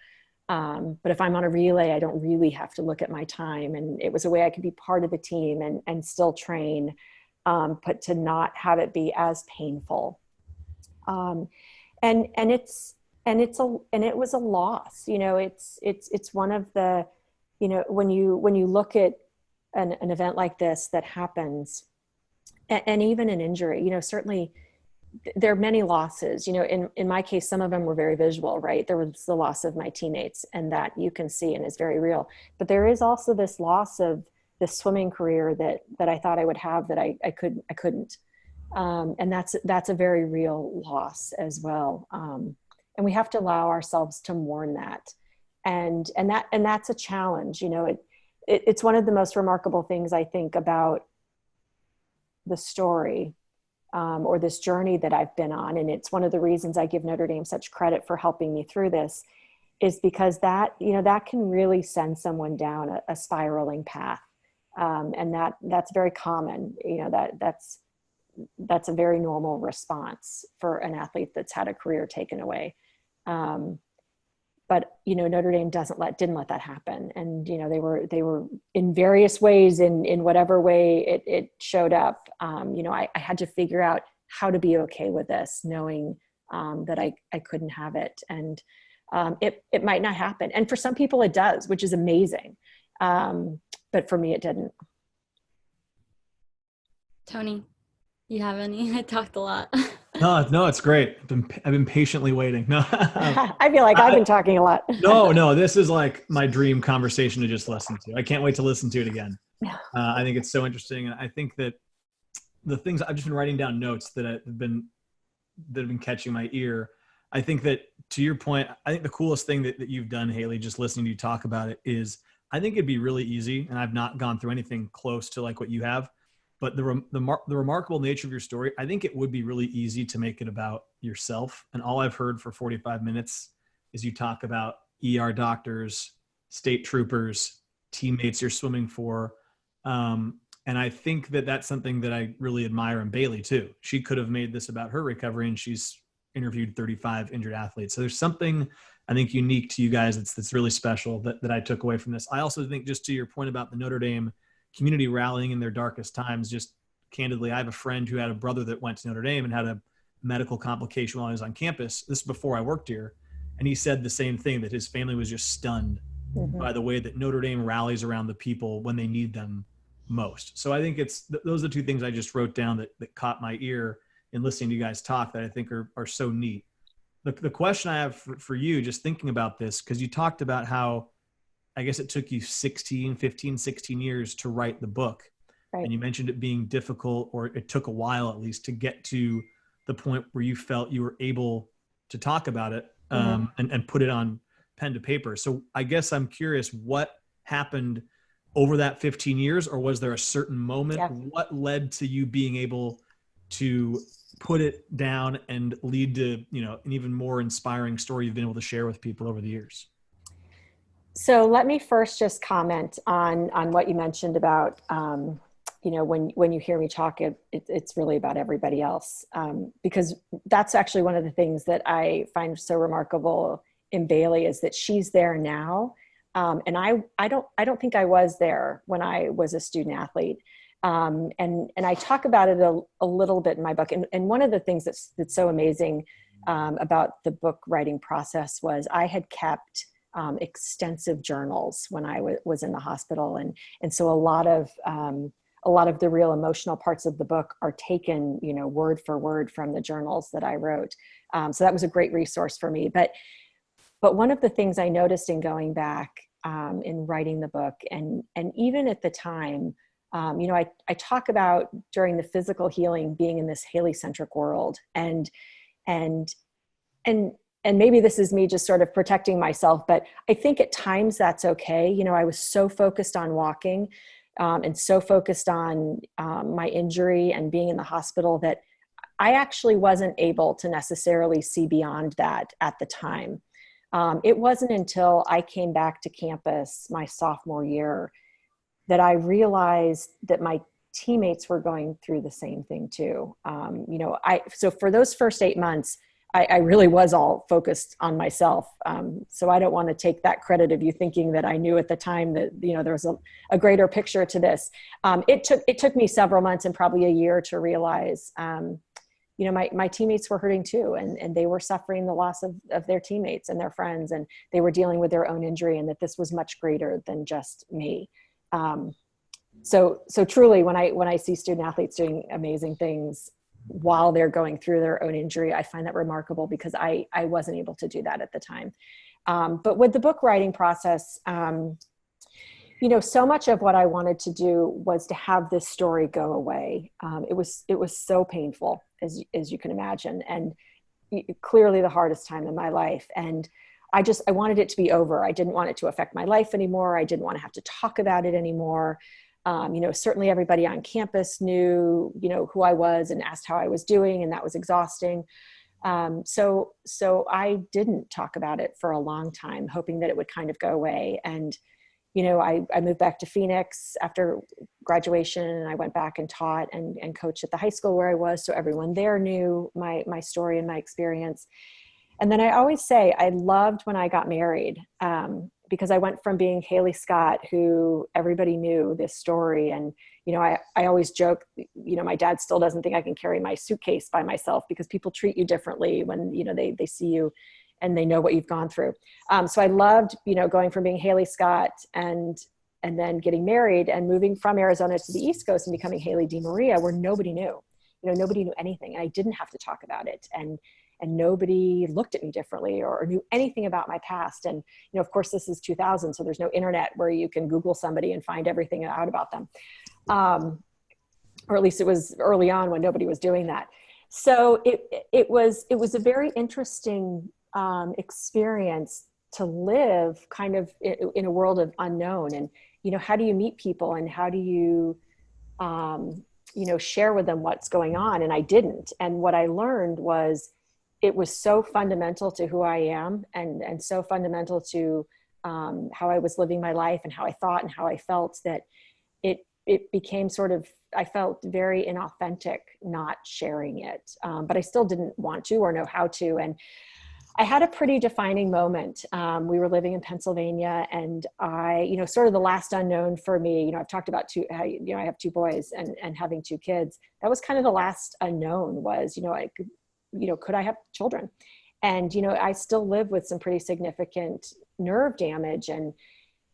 But if I'm on a relay, I don't really have to look at my time. And it was a way I could be part of the team and still train, but to not have it be as painful. And it was a loss. You know, it's one of the, you know, when you look at an event like this that happens, and even an injury, you know, certainly there are many losses. You know, in my case, some of them were very visual, right? There was the loss of my teammates, and that you can see and is very real. But there is also this loss of this swimming career that I thought I would have, that I couldn't. And that's a very real loss as well. And we have to allow ourselves to mourn that. And that's a challenge. You know, it's one of the most remarkable things I think about the story, or this journey that I've been on. And it's one of the reasons I give Notre Dame such credit for helping me through this, is because that, you know, that can really send someone down a spiraling path. And that's very common. You know, that's a very normal response for an athlete that's had a career taken away. But, you know, Notre Dame didn't let that happen. And, you know, they were in various ways, in whatever way it showed up. You know, I had to figure out how to be okay with this, knowing that I couldn't have it. And it might not happen. And for some people it does, which is amazing. But for me, it didn't. Tony, you have any? I talked a lot. No, it's great. I've been patiently waiting. No, I feel like I've been talking a lot. No, this is like my dream conversation to just listen to. I can't wait to listen to it again. I think it's so interesting. And I think that the things I've just been writing down, notes that have been catching my ear. I think that, to your point, I think the coolest thing that you've done, Haley, just listening to you talk about it, is I think it'd be really easy. And I've not gone through anything close to like what you have. But the remarkable nature of your story, I think it would be really easy to make it about yourself. And all I've heard for 45 minutes is you talk about ER doctors, state troopers, teammates you're swimming for. And I think that that's something that I really admire in Bailey too. She could have made this about her recovery, and she's interviewed 35 injured athletes. So there's something I think unique to you guys that's really special that I took away from this. I also think, just to your point about the Notre Dame community rallying in their darkest times, just candidly, I have a friend who had a brother that went to Notre Dame and had a medical complication while he was on campus. This is before I worked here. And he said the same thing, that his family was just stunned by the way that Notre Dame rallies around the people when they need them most. So I think those are the two things I just wrote down that caught my ear in listening to you guys talk, that I think are so neat. The question I have for you, just thinking about this, because you talked about how, I guess it took you 15, 16 years to write the book. Right. And you mentioned it being difficult, or it took a while at least, to get to the point where you felt you were able to talk about it, and put it on pen to paper. So I guess I'm curious, what happened over that 15 years, or was there a certain moment? Yeah. What led to you being able to put it down and lead to, you know, an even more inspiring story you've been able to share with people over the years? So let me first just comment on what you mentioned about, you know, when you hear me talk, it's really about everybody else, because that's actually one of the things that I find so remarkable in Bailey, is that she's there now, and I don't think I was there when I was a student athlete, and I talk about it a little bit in my book. And one of the things that's so amazing about the book writing process was I had kept extensive journals when I was in the hospital. And so a lot of the real emotional parts of the book are taken, you know, word for word from the journals that I wrote. So that was a great resource for me. But one of the things I noticed in going back in writing the book, and even at the time, I talk about during the physical healing being in this Haley-centric world, and maybe this is me just sort of protecting myself, but I think at times that's okay. I was so focused on walking and so focused on my injury and being in the hospital that I actually wasn't able to necessarily see beyond that at the time. It wasn't until I came back to campus my sophomore year that I realized that my teammates were going through the same thing too. So for those first 8 months, I really was all focused on myself. So I don't want to take that credit of you thinking that I knew at the time that, there was a greater picture to this. It took me several months and probably a year to realize, my teammates were hurting too, and they were suffering the loss of their teammates and their friends, and they were dealing with their own injury, and that this was much greater than just me. So truly, when I see student athletes doing amazing things while they're going through their own injury, I find that remarkable, because I wasn't able to do that at the time. But with the book writing process, so much of what I wanted to do was to have this story go away. It was so painful, as you can imagine, and clearly the hardest time in my life. And I wanted it to be over. I didn't want it to affect my life anymore. I didn't want to have to talk about it anymore. Certainly everybody on campus knew, who I was and asked how I was doing, and that was exhausting. So I didn't talk about it for a long time, hoping that it would kind of go away. And, I moved back to Phoenix after graduation, and I went back and taught and coached at the high school where I was. So everyone there knew my story and my experience. And then I always say I loved when I got married, because I went from being Haley Scott, who everybody knew this story. And, I always joke, my dad still doesn't think I can carry my suitcase by myself, because people treat you differently when, they see you and they know what you've gone through. So I loved, going from being Haley Scott and then getting married and moving from Arizona to the East Coast and becoming Haley DeMaria, where nobody knew, nobody knew anything. And I didn't have to talk about it. And nobody looked at me differently or knew anything about my past. And, of course, this is 2000, so there's no internet where you can Google somebody and find everything out about them. Or at least it was early on when nobody was doing that. So it was a very interesting experience to live kind of in a world of unknown. And, how do you meet people, and how do you, share with them what's going on? And I didn't. And what I learned was, it was so fundamental to who I am, and so fundamental to how I was living my life and how I thought and how I felt, that it became sort of, I felt very inauthentic not sharing it. But I still didn't want to or know how to. And I had a pretty defining moment. We were living in Pennsylvania, and I, sort of the last unknown for me, I've talked about I have 2 boys and having 2 kids. That was kind of the last unknown was, could I have children? And, I still live with some pretty significant nerve damage, and,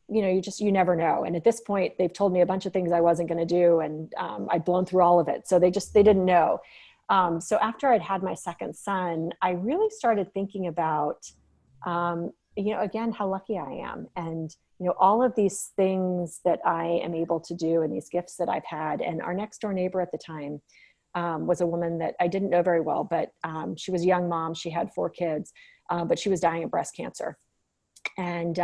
you never know. And at this point, they've told me a bunch of things I wasn't going to do. And I'd blown through all of it. So they didn't know. So after I'd had my second son, I really started thinking about, again, how lucky I am. And, all of these things that I am able to do and these gifts that I've had. And our next door neighbor at the time was a woman that I didn't know very well, but she was a young mom. She had 4 kids, but she was dying of breast cancer. And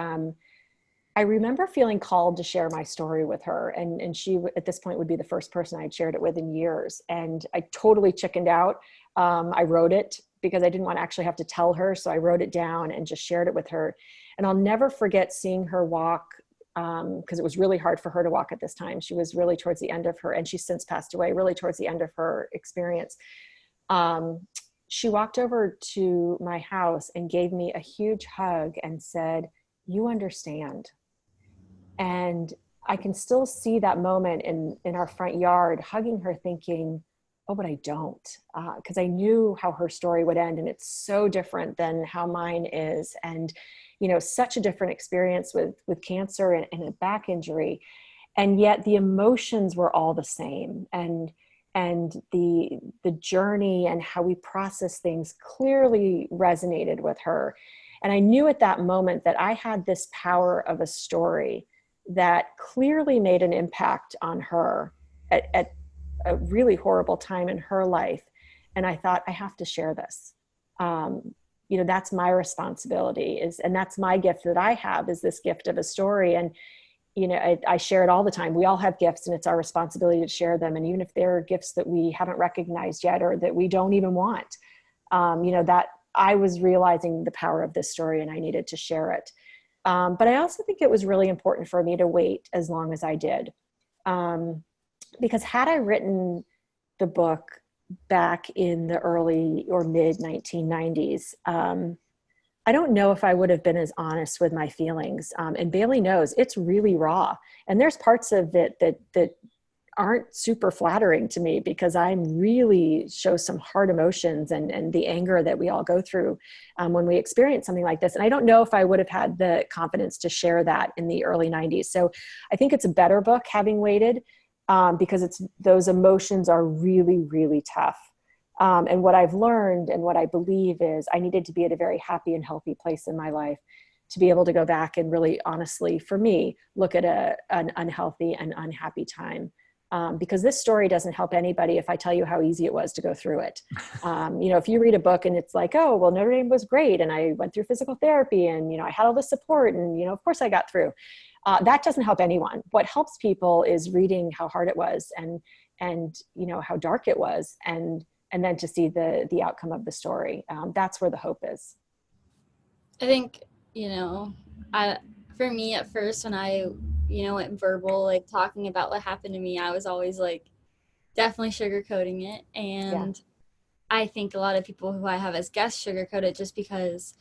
I remember feeling called to share my story with her. And she, at this point, would be the first person I'd shared it with in years. And I totally chickened out. I wrote it because I didn't want to actually have to tell her. So I wrote it down and just shared it with her. And I'll never forget seeing her walk, because it was really hard for her to walk at this time. She was really towards the end of her, and she's since passed away, really towards the end of her experience. She walked over to my house and gave me a huge hug and said, "You understand." And I can still see that moment in our front yard, hugging her, thinking, oh, but I don't, because I knew how her story would end. And it's so different than how mine is. And, such a different experience with cancer and a back injury. And yet the emotions were all the same. And and the journey and how we process things clearly resonated with her. And I knew at that moment that I had this power of a story that clearly made an impact on her at a really horrible time in her life. And I thought, I have to share this. That's my responsibility and that's my gift that I have, is this gift of a story. And, I share it all the time. We all have gifts, and it's our responsibility to share them. And even if they're gifts that we haven't recognized yet, or that we don't even want, that I was realizing the power of this story and I needed to share it. But I also think it was really important for me to wait as long as I did. Because had I written the book back in the early or mid 1990s, I don't know if I would have been as honest with my feelings. And Bailey knows it's really raw. And there's parts of it that aren't super flattering to me, because I'm really show some hard emotions and the anger that we all go through when we experience something like this. And I don't know if I would have had the confidence to share that in the early 90s. So I think it's a better book having waited, because those emotions are really, really tough. And what I've learned and what I believe is I needed to be at a very happy and healthy place in my life to be able to go back and really honestly, for me, look at an unhealthy and unhappy time. Because this story doesn't help anybody if I tell you how easy it was to go through it. If you read a book and it's like, oh, well, Notre Dame was great, and I went through physical therapy, and, I had all this support, and, of course I got through. That doesn't help anyone. What helps people is reading how hard it was and how dark it was, and then to see the outcome of the story. That's where the hope is. I think, for me at first, when I, went verbal, like talking about what happened to me, I was always like definitely sugarcoating it. And I think a lot of people who I have as guests sugarcoat it just because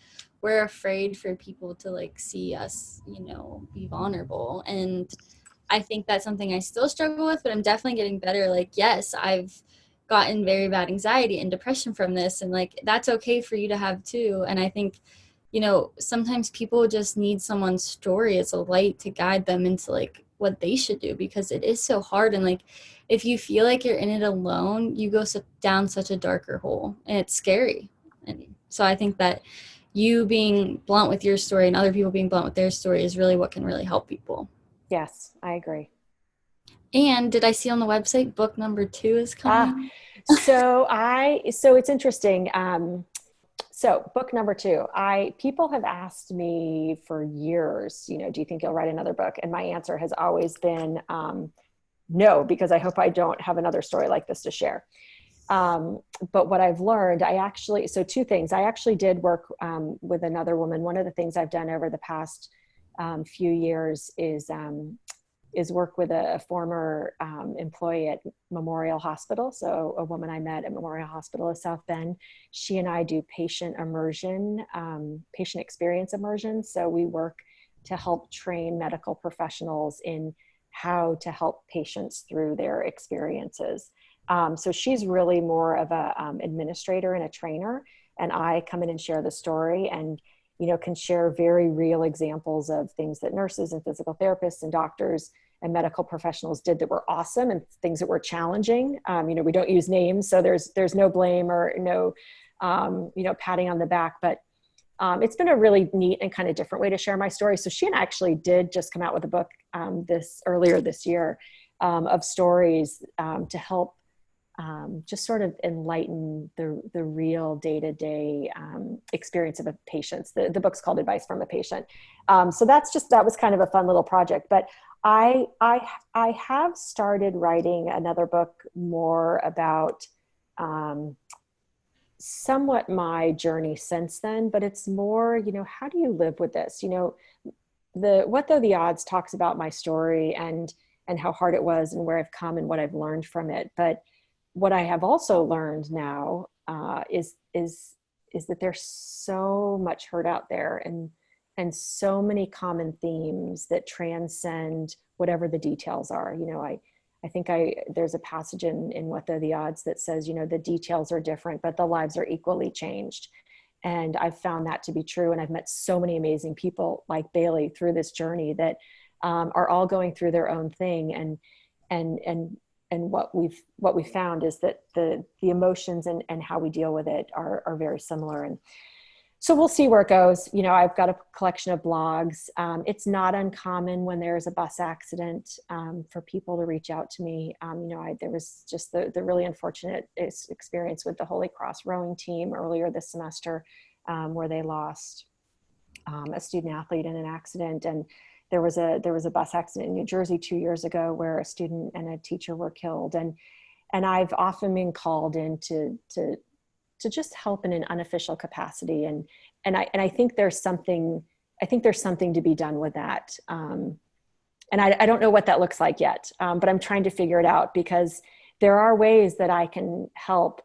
we're afraid for people to like see us, be vulnerable. And I think that's something I still struggle with, but I'm definitely getting better. Like, yes, I've gotten very bad anxiety and depression from this, and like that's okay for you to have too. And I think sometimes people just need someone's story as a light to guide them into like what they should do, because it is so hard. And like if you feel like you're in it alone, you go down such a darker hole, and it's scary. And so I think that you being blunt with your story and other people being blunt with their story is really what can really help people. Yes, I agree. And did I see on the website book number 2 is coming? So it's interesting. So book number 2, people have asked me for years, do you think you'll write another book? And my answer has always been no, because I hope I don't have another story like this to share. But what I've learned, so 2 things. I actually did work with another woman. One of the things I've done over the past few years is work with a former employee at Memorial Hospital. So a woman I met at Memorial Hospital of South Bend. She and I do patient experience immersion. So we work to help train medical professionals in how to help patients through their experiences. So she's really more of a administrator and a trainer, and I come in and share the story and can share very real examples of things that nurses and physical therapists and doctors and medical professionals did that were awesome, and things that were challenging. We don't use names, so there's no blame or no, patting on the back, but it's been a really neat and kind of different way to share my story. So she and I actually did just come out with a book earlier this year of stories to help just sort of enlighten the real day-to-day experience of a patient. The book's called Advice from a Patient. So that was kind of a fun little project. But I have started writing another book more about somewhat my journey since then, but it's more, how do you live with this? What Though the Odds talks about my story and how hard it was and where I've come and what I've learned from it. But what I have also learned now is that there's so much hurt out there and so many common themes that transcend whatever the details are. I think there's a passage in What Though the Odds that says, the details are different, but the lives are equally changed. And I've found that to be true. And I've met so many amazing people like Bailey through this journey that are all going through their own thing. And what we've found is that the emotions and how we deal with it are very similar. And so we'll see where it goes. You know, I've got a collection of blogs. It's not uncommon when there's a bus accident for people to reach out to me. You know, there was just the really unfortunate experience with the Holy Cross rowing team earlier this semester, where they lost a student athlete in an accident. And there was a bus accident in New Jersey 2 years ago where a student and a teacher were killed. And I've often been called in to just help in an unofficial capacity. And I think there's something to be done with that. And I don't know what that looks like yet, but I'm trying to figure it out, because there are ways that I can help.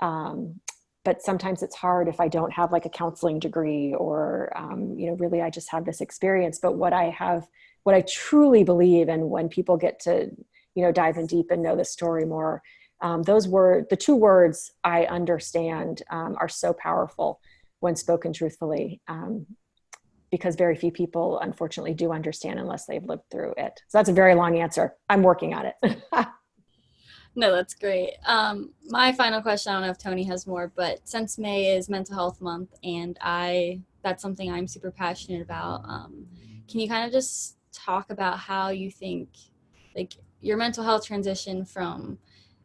But sometimes it's hard if I don't have like a counseling degree or, you know, really I just have this experience. But what I truly believe, and when people get to, you know, dive in deep and know the story more, the two words I understand are so powerful when spoken truthfully, because very few people unfortunately do understand unless they've lived through it. So that's a very long answer. I'm working on it. No, that's great. My final question, I don't know if Tony has more, but since May is Mental Health Month, and that's something I'm super passionate about, can you kind of just talk about how you think, like, your mental health transition from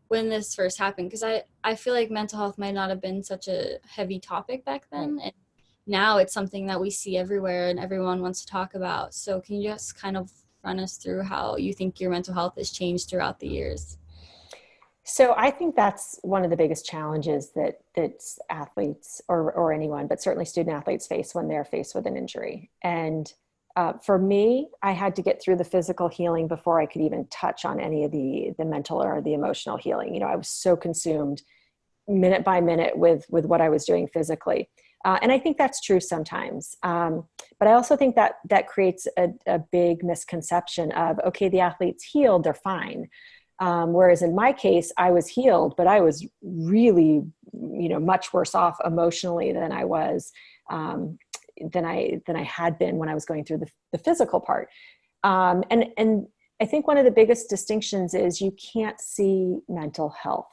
when this first happened? Because I feel like mental health might not have been such a heavy topic back then, and now it's something that we see everywhere and everyone wants to talk about. So can you just kind of run us through how you think your mental health has changed throughout the years? So I think that's one of the biggest challenges that athletes or anyone, but certainly student athletes, face when they're faced with an injury. And for me, I had to get through the physical healing before I could even touch on any of the mental or the emotional healing. You know, I was so consumed minute by minute with what I was doing physically. And I think that's true sometimes. But I also think that creates a big misconception of, okay, the athlete's healed, they're fine. Whereas in my case, I was healed, but I was really, you know, much worse off emotionally than I was, than I had been when I was going through the physical part. And I think one of the biggest distinctions is you can't see mental health.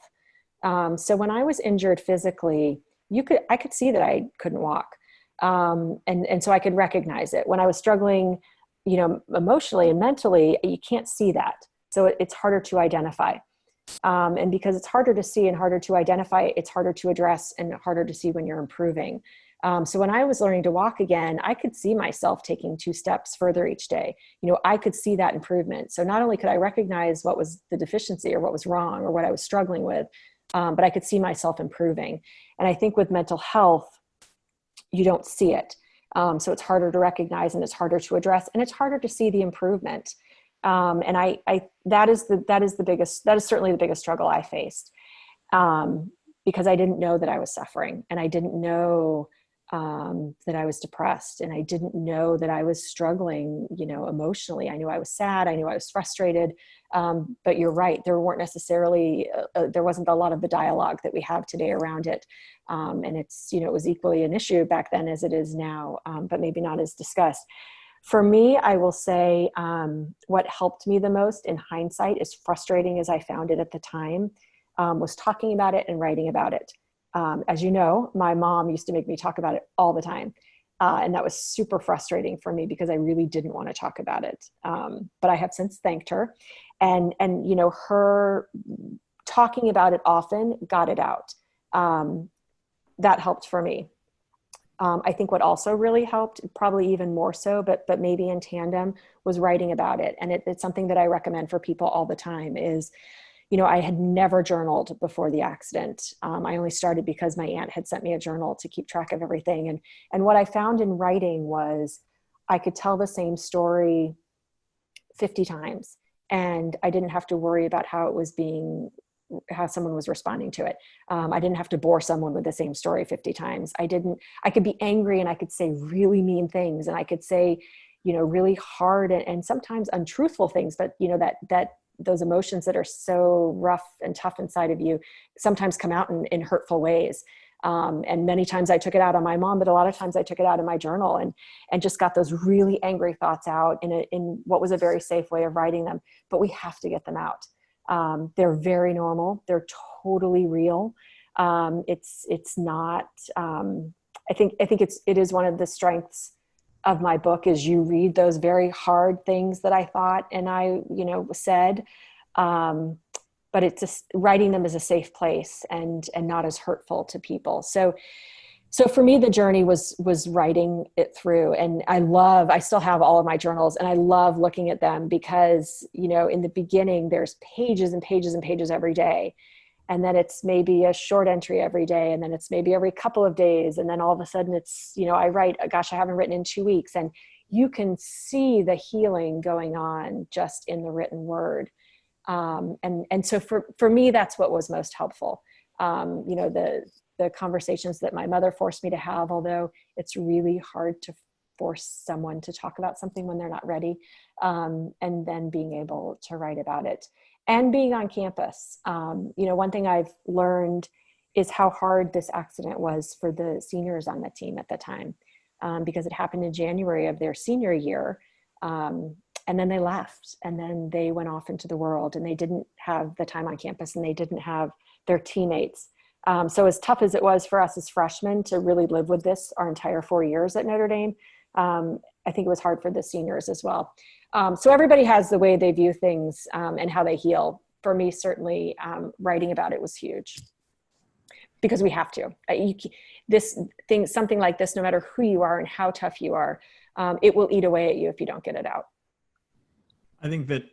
So when I was injured physically, I could see that I couldn't walk. And so I could recognize it. When I was struggling, you know, emotionally and mentally, you can't see that. So it's harder to identify. And because it's harder to see and harder to identify, it's harder to address and harder to see when you're improving. So when I was learning to walk again, I could see myself taking 2 steps further each day. You know, I could see that improvement. So not only could I recognize what was the deficiency or what was wrong or what I was struggling with, but I could see myself improving. And I think with mental health, you don't see it. So it's harder to recognize, and it's harder to address, and it's harder to see the improvement. And that is certainly the biggest struggle I faced, because I didn't know that I was suffering, and I didn't know that I was depressed, and I didn't know that I was struggling, you know, emotionally. I knew I was sad. I knew I was frustrated. But you're right. There wasn't a lot of the dialogue that we have today around it. And it's, you know, it was equally an issue back then as it is now, but maybe not as discussed. For me, I will say what helped me the most in hindsight, as frustrating as I found it at the time, was talking about it and writing about it. As you know, my mom used to make me talk about it all the time. And that was super frustrating for me because I really didn't want to talk about it. But I have since thanked her. And you know, her talking about it often got it out. That helped for me. I think what also really helped, probably even more so, but maybe in tandem, was writing about it. And it's something that I recommend for people all the time is, you know, I had never journaled before the accident. I only started because my aunt had sent me a journal to keep track of everything. And what I found in writing was I could tell the same story 50 times, and I didn't have to worry about how someone was responding to it. I didn't have to bore someone with the same story 50 times. I could be angry and I could say really mean things, and I could say, you know, really hard and sometimes untruthful things, but you know, that those emotions that are so rough and tough inside of you sometimes come out in hurtful ways. And many times I took it out on my mom, but a lot of times I took it out in my journal and just got those really angry thoughts out in what was a very safe way of writing them, but we have to get them out. They're very normal. They're totally real. It's not, I think it is one of the strengths of my book is you read those very hard things that I thought and I, said, but it's just writing them as a safe place and not as hurtful to people. So for me, the journey was writing it through, and I still have all of my journals, and I love looking at them because, in the beginning, there's pages and pages and pages every day. And then it's maybe a short entry every day. And then it's maybe every couple of days. And then all of a sudden it's, I write, gosh, I haven't written in 2 weeks. And you can see the healing going on just in the written word. And so for me, that's what was most helpful. The conversations that my mother forced me to have, although it's really hard to force someone to talk about something when they're not ready, and then being able to write about it. And being on campus, one thing I've learned is how hard this accident was for the seniors on the team at the time, because it happened in January of their senior year. And then they left, and then they went off into the world, and they didn't have the time on campus, and they didn't have their teammates. So as tough as it was for us as freshmen to really live with this our entire 4 years at Notre Dame, I think it was hard for the seniors as well. So everybody has the way they view things and how they heal. For me, certainly writing about it was huge because we have to. Something like this, no matter who you are and how tough you are, it will eat away at you if you don't get it out. I think that,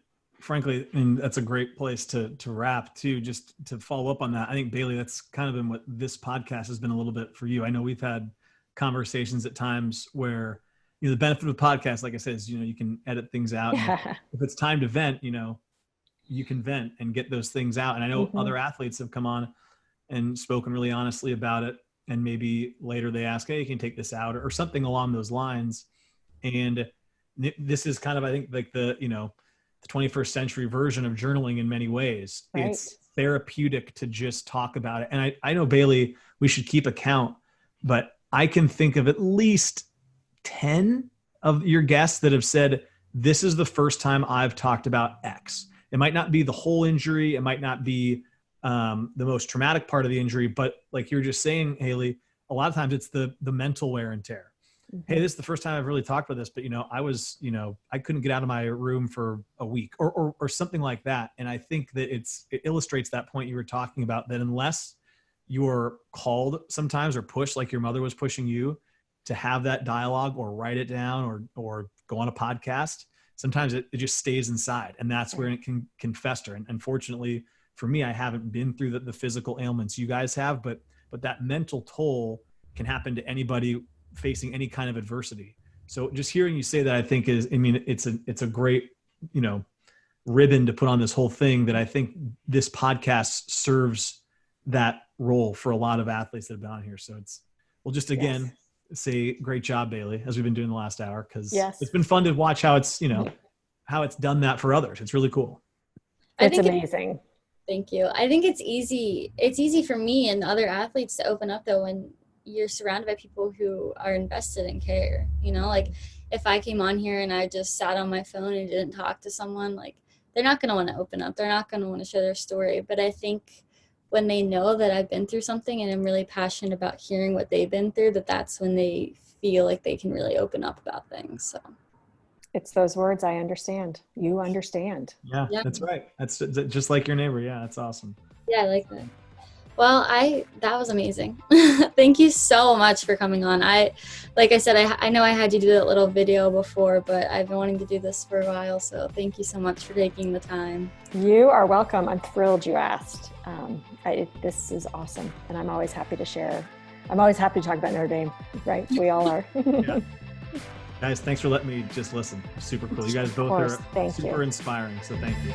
frankly, and that's a great place to wrap too, just to follow up on that. I think, Bailey, that's kind of been what this podcast has been a little bit for you. I know we've had conversations at times where, the benefit of a podcast, like I said, is, you can edit things out. Yeah. If it's time to vent, you can vent and get those things out. And I know other athletes have come on and spoken really honestly about it. And maybe later they ask, hey, you can take this out or something along those lines. And this is kind of, I think, like the 21st century version of journaling in many ways. Right. It's therapeutic to just talk about it. And I know, Bailey, we should keep a count, but I can think of at least 10 of your guests that have said, this is the first time I've talked about X. It might not be the whole injury. It might not be the most traumatic part of the injury, but like you were just saying, Haley, a lot of times it's the mental wear and tear. Mm-hmm. Hey, this is the first time I've really talked about this, but I couldn't get out of my room for a week or something like that. And I think that it illustrates that point you were talking about, that unless you're called sometimes or pushed like your mother was pushing you to have that dialogue or write it down or go on a podcast, sometimes it just stays inside, and that's where it can fester. And unfortunately for me, I haven't been through the physical ailments you guys have, but that mental toll can happen to anybody facing any kind of adversity. So just hearing you say that, I think it's a great, ribbon to put on this whole thing, that I think this podcast serves that role for a lot of athletes that have been on here. So again, say great job, Bailey, as we've been doing the last hour, because it's been fun to watch how it's done that for others. It's really cool. It's amazing. Thank you. I think it's easy. It's easy for me and other athletes to open up, though, when you're surrounded by people who are invested and care. Like if I came on here and I just sat on my phone and didn't talk to someone, like they're not going to want to open up. They're not going to want to share their story. But I think when they know that I've been through something and I'm really passionate about hearing what they've been through, that's when they feel like they can really open up about things. So it's those words, I understand. You understand. Yeah, that's right. That's just like your neighbor. Yeah, that's awesome. Yeah, I like that. Well, that was amazing. Thank you so much for coming on. Like I said, I know I had you do that little video before, but I've been wanting to do this for a while. So thank you so much for taking the time. You are welcome. I'm thrilled you asked. This is awesome. And I'm always happy to share. I'm always happy to talk about Notre Dame, right? We all are. Yeah. Guys, thanks for letting me just listen. Super cool. You guys both are super inspiring. So thank you.